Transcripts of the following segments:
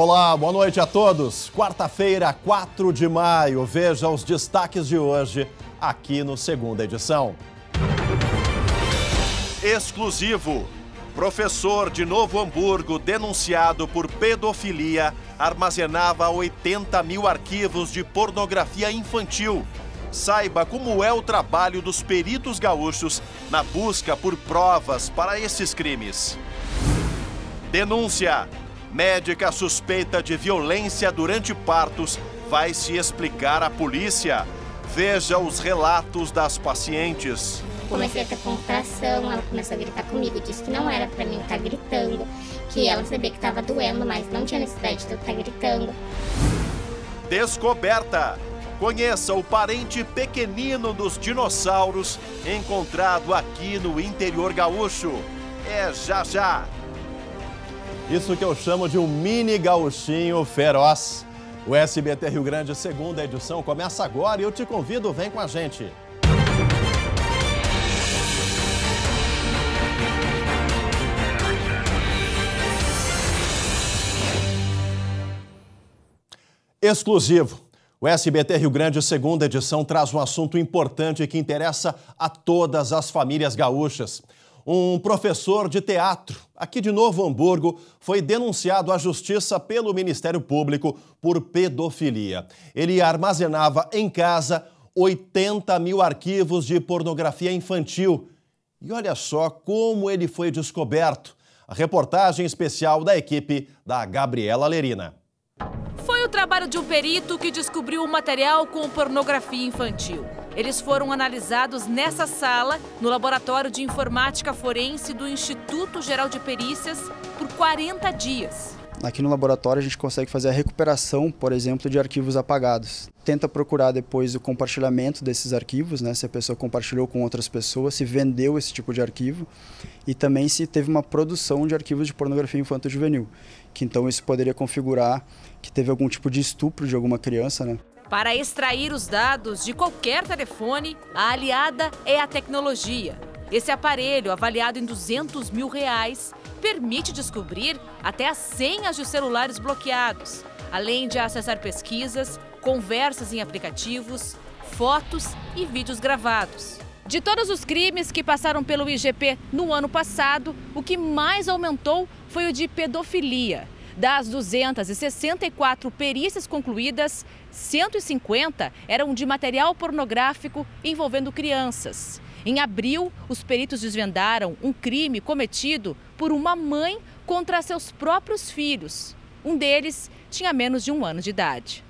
Olá, boa noite a todos. Quarta-feira, 4 de maio. Veja os destaques de hoje aqui no Segunda Edição. Exclusivo. Professor de Novo Hamburgo denunciado por pedofilia armazenava 80 mil arquivos de pornografia infantil. Saiba como é o trabalho dos peritos gaúchos na busca por provas para esses crimes. Denúncia. Médica suspeita de violência durante partos vai se explicar à polícia. Veja os relatos das pacientes. Comecei a ter contração, ela começou a gritar comigo, disse que não era pra mim estar gritando, que ela sabia que estava doendo, mas não tinha necessidade de eu estar gritando. Descoberta. Conheça o parente pequenino dos dinossauros encontrado aqui no interior gaúcho. É já já. Isso que eu chamo de um mini gauchinho feroz. O SBT Rio Grande, Segunda Edição, começa agora e eu te convido, vem com a gente. Exclusivo. O SBT Rio Grande, Segunda Edição, traz um assunto importante que interessa a todas as famílias gaúchas. Um professor de teatro, aqui de Novo Hamburgo, foi denunciado à justiça pelo Ministério Público por pedofilia. Ele armazenava em casa 80 mil arquivos de pornografia infantil. E olha só como ele foi descoberto. A reportagem especial da equipe da Gabriela Lerina. Foi o trabalho de um perito que descobriu o material com pornografia infantil. Eles foram analisados nessa sala, no Laboratório de Informática Forense do Instituto Geral de Perícias, por 40 dias. Aqui no laboratório a gente consegue fazer a recuperação, por exemplo, de arquivos apagados. Tenta procurar depois o compartilhamento desses arquivos, né? Se a pessoa compartilhou com outras pessoas, se vendeu esse tipo de arquivo e também se teve uma produção de arquivos de pornografia infanto-juvenil, que então isso poderia configurar que teve algum tipo de estupro de alguma criança, né? Para extrair os dados de qualquer telefone, a aliada é a tecnologia. Esse aparelho, avaliado em R$200 mil, permite descobrir até as senhas de celulares bloqueados, além de acessar pesquisas, conversas em aplicativos, fotos e vídeos gravados. De todos os crimes que passaram pelo IGP no ano passado, o que mais aumentou foi o de pedofilia. Das 264 perícias concluídas, 150 eram de material pornográfico envolvendo crianças. Em abril, os peritos desvendaram um crime cometido por uma mãe contra seus próprios filhos. Um deles tinha menos de 1 ano de idade.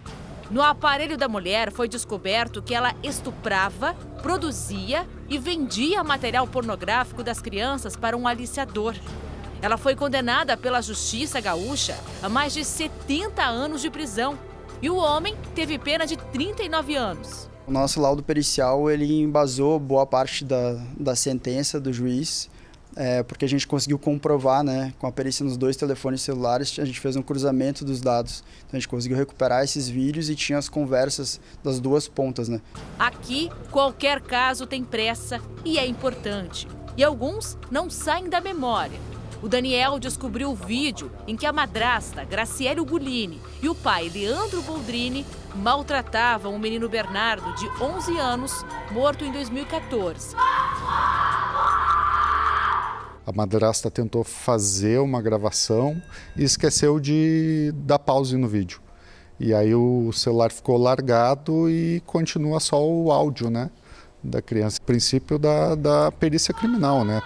No aparelho da mulher foi descoberto que ela estuprava, produzia e vendia material pornográfico das crianças para um aliciador. Ela foi condenada pela Justiça Gaúcha a mais de 70 anos de prisão. E o homem teve pena de 39 anos. O nosso laudo pericial ele embasou boa parte da sentença do juiz, porque a gente conseguiu comprovar, né, com a perícia nos 2 telefones celulares, a gente fez um cruzamento dos dados. Então a gente conseguiu recuperar esses vídeos e tinha as conversas das 2 pontas, né? Aqui, qualquer caso tem pressa e é importante. E alguns não saem da memória. O Daniel descobriu o vídeo em que a madrasta, Graciele Ugolini, e o pai, Leandro Boldrini, maltratavam o menino Bernardo, de 11 anos, morto em 2014. A madrasta tentou fazer uma gravação e esqueceu de dar pause no vídeo. E aí o celular ficou largado e continua só o áudio, né, da criança. Princípio da perícia criminal, né?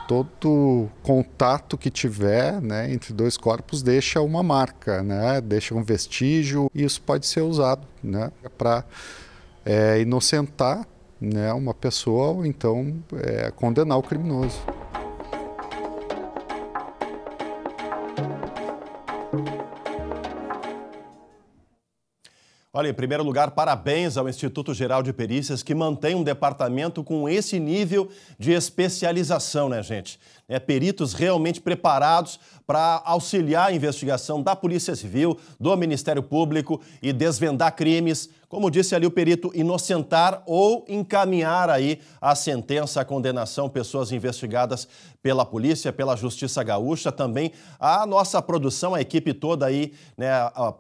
Todo contato que tiver, né, entre 2 corpos deixa uma marca, né, deixa um vestígio, e isso pode ser usado, né, para inocentar, né, uma pessoa ou então condenar o criminoso. Olha, em primeiro lugar, parabéns ao Instituto Geral de Perícias, que mantém um departamento com esse nível de especialização, né, gente? peritos realmente preparados para auxiliar a investigação da Polícia Civil, do Ministério Público e desvendar crimes, como disse ali o perito, inocentar ou encaminhar aí a sentença, a condenação, pessoas investigadas pela polícia, pela Justiça Gaúcha, também a nossa produção, a equipe toda aí, né,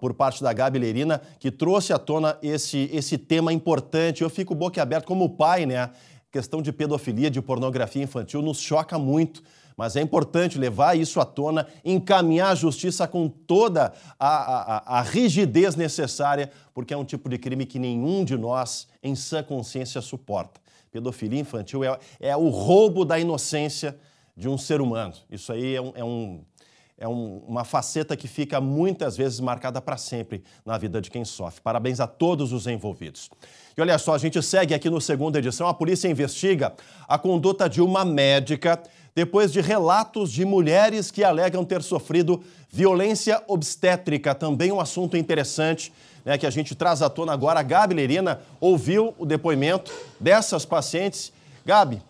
por parte da Gabi Lerina, que trouxe à tona esse tema importante. Eu fico boquiaberto como pai, né? Questão de pedofilia, de pornografia infantil nos choca muito, mas é importante levar isso à tona, encaminhar a justiça com toda a rigidez necessária, porque é um tipo de crime que nenhum de nós, em sã consciência, suporta. Pedofilia infantil é o roubo da inocência de um ser humano. Isso aí é uma faceta que fica muitas vezes marcada para sempre na vida de quem sofre. Parabéns a todos os envolvidos. E olha só, a gente segue aqui no segunda edição. A polícia investiga a conduta de uma médica depois de relatos de mulheres que alegam ter sofrido violência obstétrica. Também um assunto interessante, né, que a gente traz à tona agora. A Gabi Lerina ouviu o depoimento dessas pacientes. Gabi,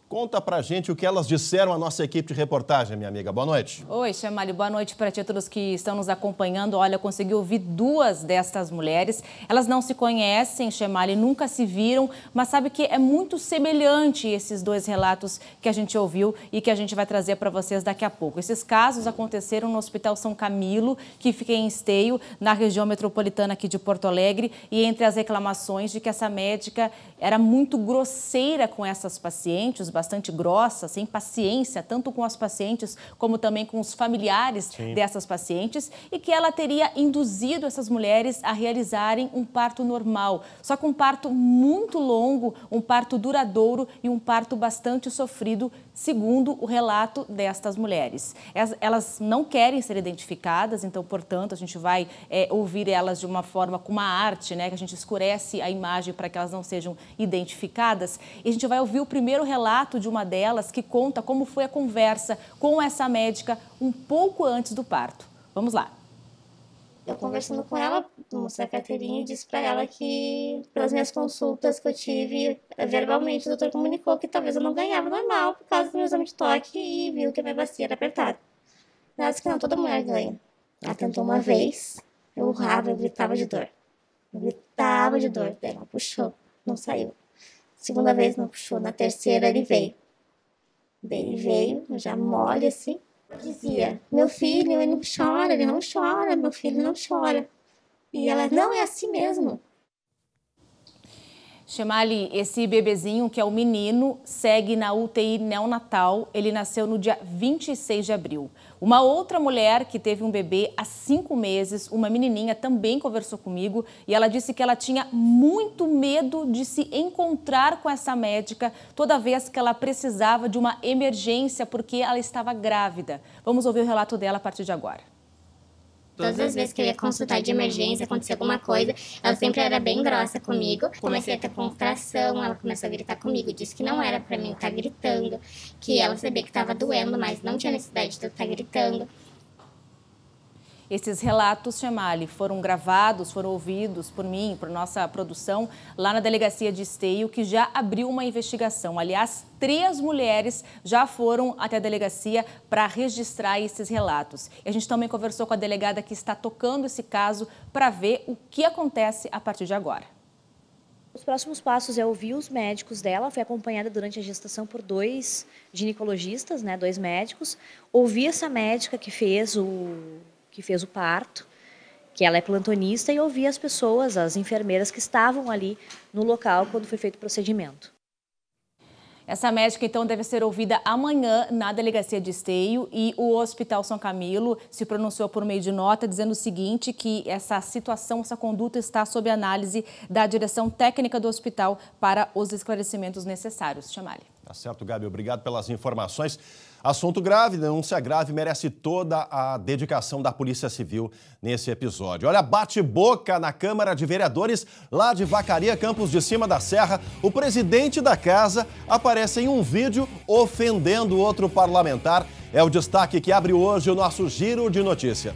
conta pra gente o que elas disseram à nossa equipe de reportagem, minha amiga. Boa noite. Oi, Chamali. Boa noite para ti, todos que estão nos acompanhando. Olha, eu consegui ouvir duas destas mulheres. Elas não se conhecem, Chamali, nunca se viram, mas sabe que é muito semelhante esses dois relatos que a gente ouviu e que a gente vai trazer para vocês daqui a pouco. Esses casos aconteceram no Hospital São Camilo, que fica em Esteio, na região metropolitana aqui de Porto Alegre, e entre as reclamações de que essa médica era muito grosseira com essas pacientes, bastante grossa, sem paciência, tanto com as pacientes como também com os familiares dessas pacientes, e que ela teria induzido essas mulheres a realizarem um parto normal, só que um parto muito longo, um parto duradouro e um parto bastante sofrido, segundo o relato destas mulheres. Elas não querem ser identificadas, então, portanto, a gente vai ouvir elas de uma forma com uma arte, né, que a gente escurece a imagem para que elas não sejam identificadas. E a gente vai ouvir o primeiro relato de uma delas que conta como foi a conversa com essa médica um pouco antes do parto. Vamos lá. Eu conversando com ela, mostrei a carteirinha e disse para ela que, pelas minhas consultas que eu tive, verbalmente o doutor comunicou que talvez eu não ganhava normal por causa do meu exame de toque e viu que a minha bacia era apertada. Ela disse que não, toda mulher ganha. Ela tentou uma vez, eu urrava, eu gritava de dor. Daí ela puxou, não saiu. Segunda vez não puxou, na terceira ele veio. Daí ele veio, já mole assim. Dizia, meu filho, ele não chora, meu filho não chora. E ela, não, é assim mesmo. Chamali, esse bebezinho, que é o menino, segue na UTI neonatal. Ele nasceu no dia 26 de abril. Uma outra mulher que teve um bebê há 5 meses, uma menininha, também conversou comigo e ela disse que ela tinha muito medo de se encontrar com essa médica toda vez que ela precisava de uma emergência porque ela estava grávida. Vamos ouvir o relato dela a partir de agora. Todas as vezes que eu ia consultar de emergência, acontecia alguma coisa, ela sempre era bem grossa comigo. Comecei a ter contração, ela começou a gritar comigo, disse que não era pra mim estar gritando, que ela sabia que estava doendo, mas não tinha necessidade de eu estar gritando. Esses relatos, Chamali, foram gravados, foram ouvidos por mim, por nossa produção, lá na delegacia de Esteio, que já abriu uma investigação. Aliás, 3 mulheres já foram até a delegacia para registrar esses relatos. E a gente também conversou com a delegada que está tocando esse caso para ver o que acontece a partir de agora. Os próximos passos é ouvir os médicos dela, foi acompanhada durante a gestação por 2 ginecologistas, né, 2 médicos. Ouvir essa médica que fez o parto, que ela é plantonista, e ouvir as pessoas, as enfermeiras que estavam ali no local quando foi feito o procedimento. Essa médica, então, deve ser ouvida amanhã na delegacia de Esteio, e o Hospital São Camilo se pronunciou por meio de nota dizendo o seguinte, que essa situação, essa conduta está sob análise da direção técnica do hospital para os esclarecimentos necessários. Chamali. Tá certo, Gabi. Obrigado pelas informações. Assunto grave, denúncia grave, merece toda a dedicação da Polícia Civil nesse episódio. Olha, bate-boca na Câmara de Vereadores, lá de Vacaria, Campos de Cima da Serra. O presidente da casa aparece em um vídeo ofendendo outro parlamentar. É o destaque que abre hoje o nosso Giro de Notícia.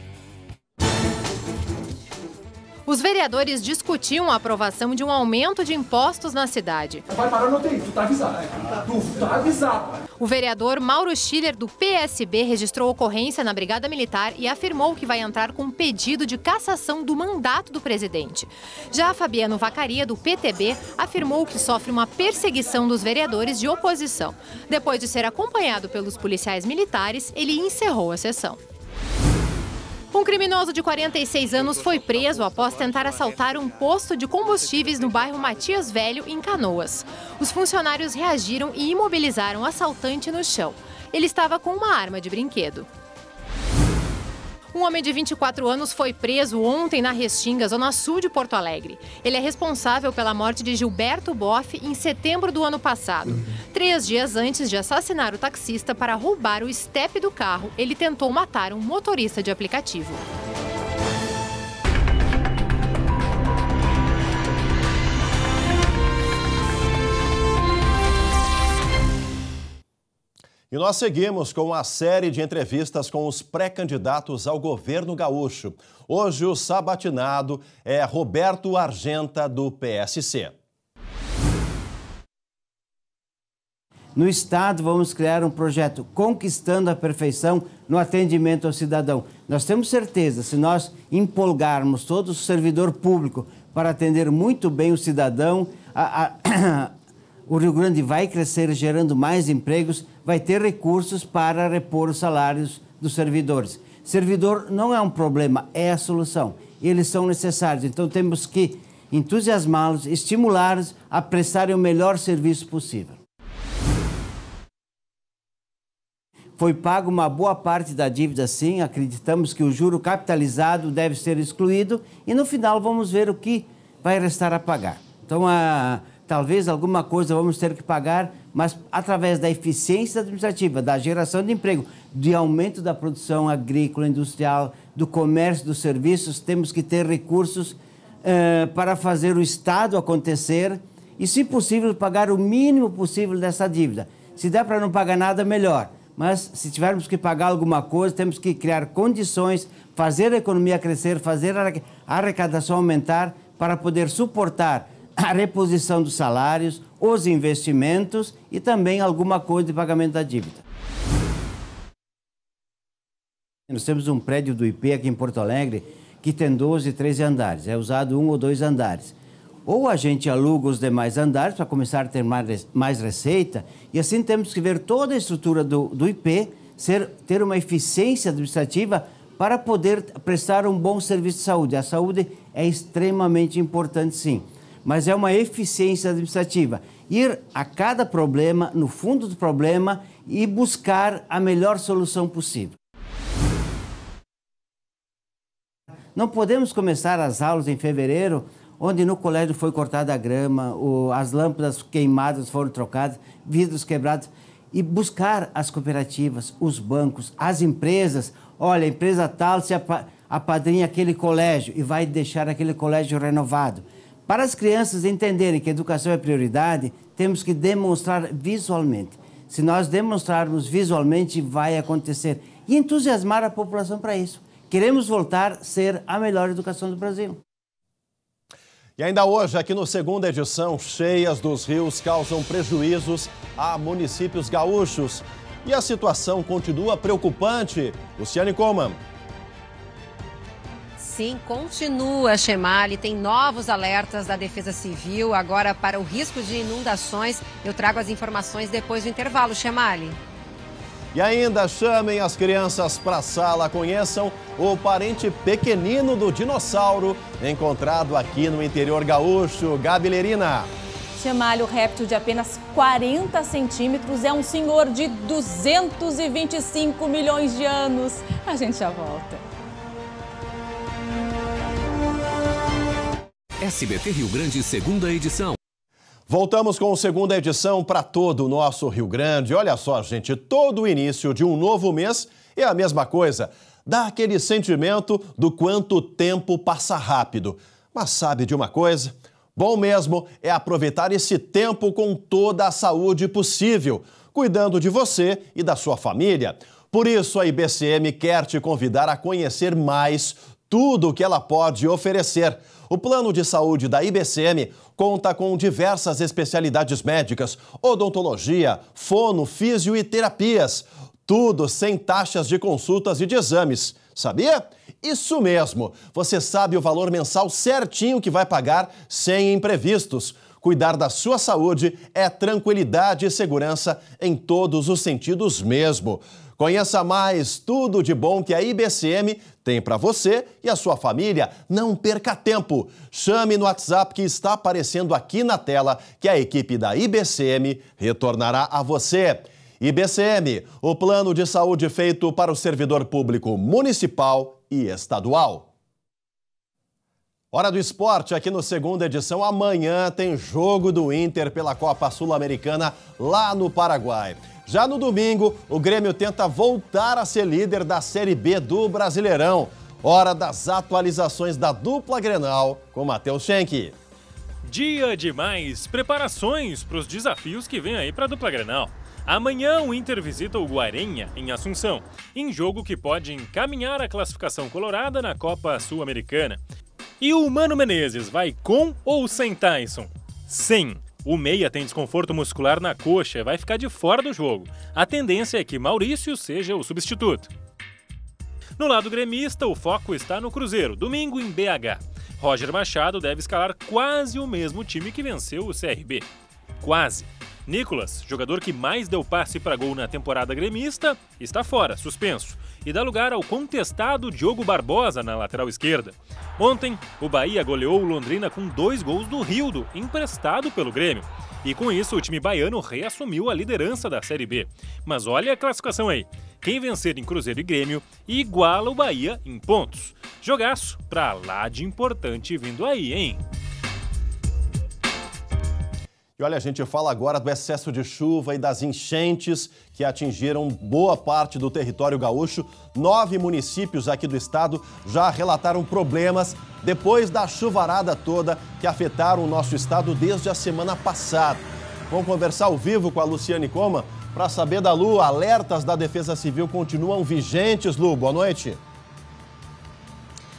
Os vereadores discutiam a aprovação de um aumento de impostos na cidade. Vai parar no TI, tu tá avisado. Tu tá avisado. O vereador Mauro Schiller, do PSB, registrou ocorrência na Brigada Militar e afirmou que vai entrar com um pedido de cassação do mandato do presidente. Já Fabiano Vacaria, do PTB, afirmou que sofre uma perseguição dos vereadores de oposição. Depois de ser acompanhado pelos policiais militares, ele encerrou a sessão. Um criminoso de 46 anos foi preso após tentar assaltar um posto de combustíveis no bairro Matias Velho, em Canoas. Os funcionários reagiram e imobilizaram o assaltante no chão. Ele estava com uma arma de brinquedo. Um homem de 24 anos foi preso ontem na Restinga, zona sul de Porto Alegre. Ele é responsável pela morte de Gilberto Boff em setembro do ano passado. 3 dias antes de assassinar o taxista para roubar o estepe do carro, ele tentou matar um motorista de aplicativo. E nós seguimos com a série de entrevistas com os pré-candidatos ao governo gaúcho. Hoje o sabatinado é Roberto Argenta, do PSC. No Estado, vamos criar um projeto Conquistando a Perfeição no atendimento ao cidadão. Nós temos certeza, se nós empolgarmos todo o servidor público para atender muito bem o cidadão, o Rio Grande vai crescer gerando mais empregos, vai ter recursos para repor os salários dos servidores. Servidor não é um problema, é a solução. Eles são necessários, então temos que entusiasmá-los, estimulá-los a prestarem o melhor serviço possível. Foi pago uma boa parte da dívida, sim. Acreditamos que o juro capitalizado deve ser excluído e no final vamos ver o que vai restar a pagar. Então, talvez alguma coisa vamos ter que pagar, mas através da eficiência administrativa, da geração de emprego, de aumento da produção agrícola, industrial, do comércio, dos serviços, temos que ter recursos para fazer o Estado acontecer e, se possível, pagar o mínimo possível dessa dívida. Se der para não pagar nada, melhor. Mas, se tivermos que pagar alguma coisa, temos que criar condições, fazer a economia crescer, fazer a arrecadação aumentar para poder suportar a reposição dos salários, os investimentos e também alguma coisa de pagamento da dívida. Nós temos um prédio do IP aqui em Porto Alegre que tem 12, 13 andares, é usado 1 ou 2 andares. Ou a gente aluga os demais andares para começar a ter mais receita e assim temos que ver toda a estrutura do IP ter uma eficiência administrativa para poder prestar um bom serviço de saúde. A saúde é extremamente importante, sim, mas é uma eficiência administrativa. Ir a cada problema, no fundo do problema e buscar a melhor solução possível. Não podemos começar as aulas em fevereiro, onde no colégio foi cortada a grama, as lâmpadas queimadas foram trocadas, vidros quebrados, e buscar as cooperativas, os bancos, as empresas. Olha, a empresa tal se apadrinha aquele colégio e vai deixar aquele colégio renovado. Para as crianças entenderem que a educação é prioridade, temos que demonstrar visualmente. Se nós demonstrarmos visualmente, vai acontecer. E entusiasmar a população para isso. Queremos voltar a ser a melhor educação do Brasil. E ainda hoje, aqui no Segunda Edição, cheias dos rios causam prejuízos a municípios gaúchos. E a situação continua preocupante. Luciane Coman. Sim, continua, Chemali. Tem novos alertas da Defesa Civil agora para o risco de inundações. Eu trago as informações depois do intervalo, Chemali. E ainda chamem as crianças para a sala, conheçam o parente pequenino do dinossauro encontrado aqui no interior gaúcho. Gabi Lerina. Chemali, o réptil de apenas 40 centímetros é um senhor de 225 milhões de anos. A gente já volta. SBT Rio Grande, Segunda Edição. Voltamos com a Segunda Edição para todo o nosso Rio Grande. Olha só, gente, todo o início de um novo mês é a mesma coisa. Dá aquele sentimento do quanto o tempo passa rápido. Mas sabe de uma coisa? Bom mesmo é aproveitar esse tempo com toda a saúde possível, cuidando de você e da sua família. Por isso, a IBCM quer te convidar a conhecer mais tudo o que ela pode oferecer. O plano de saúde da IBCM conta com diversas especialidades médicas, odontologia, fono, físio e terapias. Tudo sem taxas de consultas e de exames. Sabia? Isso mesmo. Você sabe o valor mensal certinho que vai pagar sem imprevistos. Cuidar da sua saúde é tranquilidade e segurança em todos os sentidos mesmo. Conheça mais tudo de bom que a IBCM tem para você e a sua família. Não perca tempo. Chame no WhatsApp que está aparecendo aqui na tela que a equipe da IBCM retornará a você. IBCM, o plano de saúde feito para o servidor público municipal e estadual. Hora do esporte aqui no segunda edição. Amanhã tem jogo do Inter pela Copa Sul-Americana lá no Paraguai. Já no domingo, o Grêmio tenta voltar a ser líder da Série B do Brasileirão. Hora das atualizações da dupla Grenal com Matheus Schenck. Dia de mais preparações para os desafios que vem aí para a dupla Grenal. Amanhã o Inter visita o Guarenha, em Assunção, em jogo que pode encaminhar a classificação colorada na Copa Sul-Americana. E o Mano Menezes vai com ou sem Tyson? Sem. O meia tem desconforto muscular na coxa e vai ficar de fora do jogo. A tendência é que Maurício seja o substituto. No lado gremista, o foco está no Cruzeiro, domingo em BH. Roger Machado deve escalar quase o mesmo time que venceu o CRB. Quase. Nicolas, jogador que mais deu passe para gol na temporada gremista, está fora, suspenso, e dá lugar ao contestado Diogo Barbosa na lateral esquerda. Ontem, o Bahia goleou o Londrina com 2 gols do Rildo, emprestado pelo Grêmio. E com isso, o time baiano reassumiu a liderança da Série B. Mas olha a classificação aí. Quem vencer em Cruzeiro e Grêmio iguala o Bahia em pontos. Jogaço pra lá de importante vindo aí, hein? E olha, a gente fala agora do excesso de chuva e das enchentes que atingiram boa parte do território gaúcho. 9 municípios aqui do estado já relataram problemas depois da chuvarada toda que afetaram o nosso estado desde a semana passada. Vamos conversar ao vivo com a Luciane Coma para saber da Lu. Alertas da Defesa Civil continuam vigentes, Lu. Boa noite.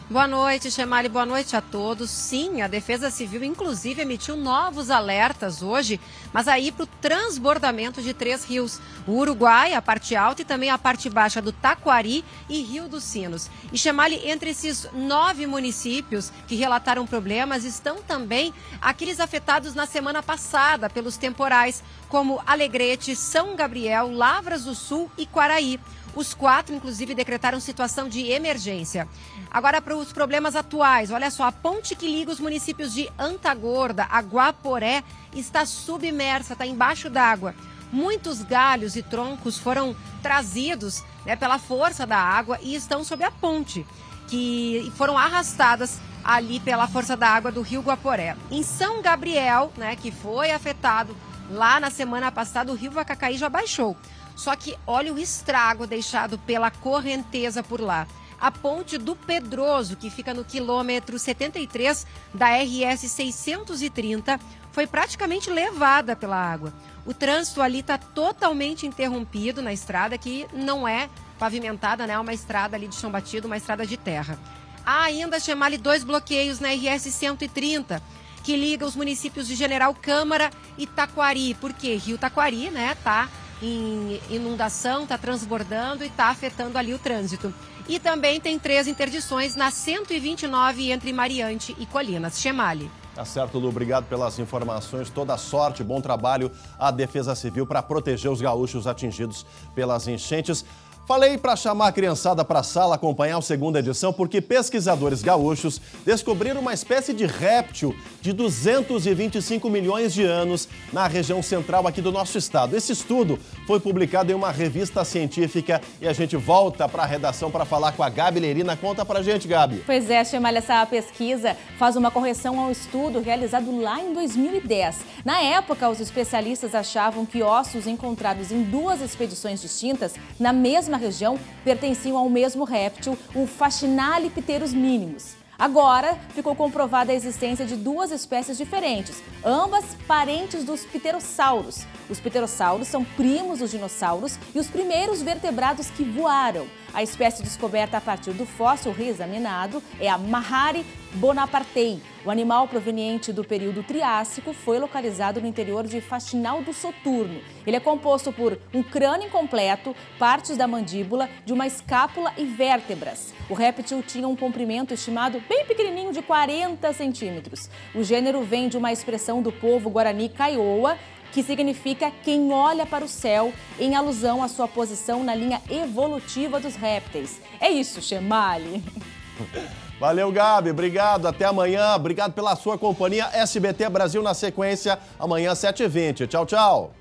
Boa noite, Chemali. Boa noite a todos. Sim, a Defesa Civil, inclusive, emitiu novos alertas hoje, mas aí para o transbordamento de 3 rios. O Uruguai, a parte alta, e também a parte baixa do Taquari e Rio dos Sinos. E, Chemali, entre esses 9 municípios que relataram problemas, estão também aqueles afetados na semana passada pelos temporais, como Alegrete, São Gabriel, Lavras do Sul e Quaraí. Os 4, inclusive, decretaram situação de emergência. Agora, para os problemas atuais, olha só, a ponte que liga os municípios de Antagorda a Guaporé está submersa, está embaixo d'água. Muitos galhos e troncos foram trazidos pela força da água e estão sob a ponte, que foram arrastadas ali pela força da água do rio Guaporé. Em São Gabriel, que foi afetado lá na semana passada, o rio Vacacaí já baixou. Só que olha o estrago deixado pela correnteza por lá. A ponte do Pedroso, que fica no quilômetro 73 da RS 630, foi praticamente levada pela água. O trânsito ali está totalmente interrompido na estrada, que não é pavimentada, é uma estrada ali de chão batido, uma estrada de terra. Há ainda, Chemali, 2 bloqueios na RS 130, que liga os municípios de General Câmara e Taquari. Por quê? Rio Taquari, tá em inundação, está transbordando e está afetando ali o trânsito. E também tem 3 interdições na 129 entre Mariante e Colinas. Chemali. Tá certo, Lu. Obrigado pelas informações. Toda sorte, bom trabalho à Defesa Civil para proteger os gaúchos atingidos pelas enchentes. Falei para chamar a criançada para a sala acompanhar a segunda edição porque pesquisadores gaúchos descobriram uma espécie de réptil de 225 milhões de anos na região central aqui do nosso estado. Esse estudo foi publicado em uma revista científica e a gente volta para a redação para falar com a Gabi Lerina. Conta pra gente, Gabi. Pois é, Chemali, essa pesquisa faz uma correção ao estudo realizado lá em 2010. Na época, os especialistas achavam que ossos encontrados em 2 expedições distintas na mesma região pertenciam ao mesmo réptil, o Faxinalipterus minimus. Agora, ficou comprovada a existência de duas espécies diferentes, ambas parentes dos pterossauros. Os pterossauros são primos dos dinossauros e os primeiros vertebrados que voaram. A espécie descoberta a partir do fóssil reexaminado é a Mahari bonapartei. O animal proveniente do período Triássico foi localizado no interior de Faxinal do Soturno. Ele é composto por um crânio incompleto, partes da mandíbula, de uma escápula e vértebras. O réptil tinha um comprimento estimado bem pequenininho de 40 centímetros. O gênero vem de uma expressão do povo Guarani Kaiowá, que significa quem olha para o céu, em alusão à sua posição na linha evolutiva dos répteis. É isso, Chemali. Valeu, Gabi. Obrigado. Até amanhã. Obrigado pela sua companhia. SBT Brasil na sequência, amanhã, 7h20. Tchau, tchau.